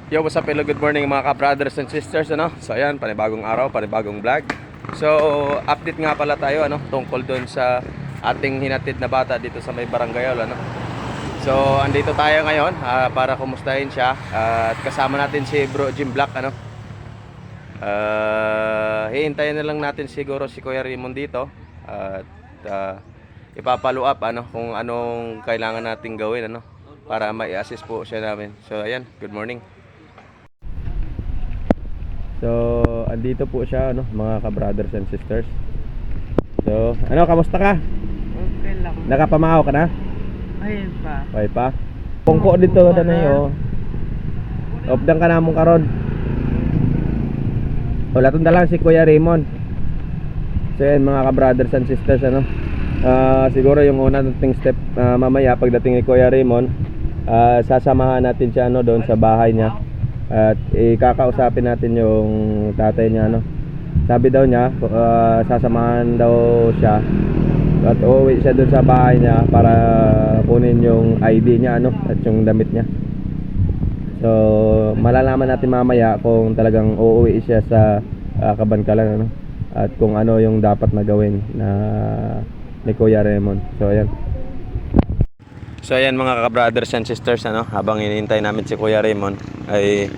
Yo, what's up, hello, good morning mga ka-brothers and sisters, ano? So ayan, panibagong araw, panibagong vlog. So, update nga pala tayo, ano, tungkol doon sa ating hinatid na bata dito sa may barangay, ano. So, andito tayo ngayon para kumustahin siya. At kasama natin si Bro Jim Black, ano. Hihintayin na lang natin siguro si Kuya Raymond dito. At ipapalo up, ano, kung anong kailangan nating gawin, ano, para mai-assist po siya namin. So, ayan, good morning. So, andito po siya, ano, mga ka-brothers and sisters. So, ano, kamusta ka? Okay lang. Nakapamahaw ka na? Ayun pa. Okay pa? Pungko dito na niyo. Opdang ka na mong karon. Wala tong dalang si Kuya Raymond. So, yan, mga ka-brothers and sisters, ano. Siguro yung una nating step mamaya pagdating ni Kuya Raymond, sasamahan natin siya, ano, doon sa bahay niya. At ikakausapin natin yung tatay niya, ano. Sabi daw niya, sasamahan daw siya at uuwi siya dun sa bahay niya para kunin yung ID niya, ano, at yung damit niya. So, malalaman natin mamaya kung talagang uuwi siya sa Kabankalan, ano, at kung ano yung dapat na gawin na ni Kuya Raymond. So, ayan. So ayan, mga ka-brothers and sisters, ano, habang hinihintay namin si Kuya Raymond ay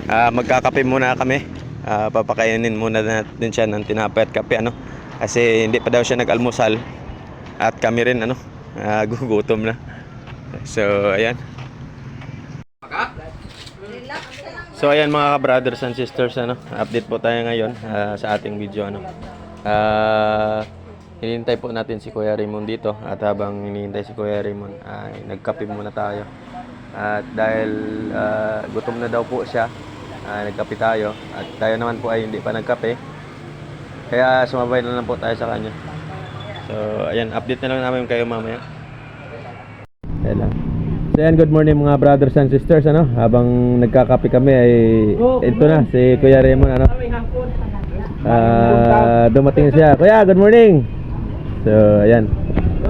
magkakape muna kami. Papakainin muna natin siya ng tinapay at kape, ano, kasi hindi pa daw siya nag-almusal at kami rin, ano, gugutom na. So ayan. So ayan, mga ka-brothers and sisters, ano, update po tayo ngayon sa ating video, ano. Hinihintay po natin si Kuya Raymond dito. At habang hinihintay si Kuya Raymond ay nagkape muna tayo. At dahil gutom na daw po siya, nagkape tayo. At tayo naman po ay hindi pa nagkape, kaya sumabay na lang po tayo sa kanya. So ayan, update na lang namin kayo mamaya. Ayan lang. So ayan, good morning mga brothers and sisters, ano. Habang nagkakape kami ay ito na si Kuya Raymond, ano. Dumating siya. Kuya, good morning. So, ayan.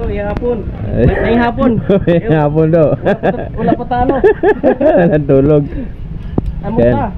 Oh, yung hapon. May hapon. May hapon daw. Wala pa talo. Nantulog. Amo ka.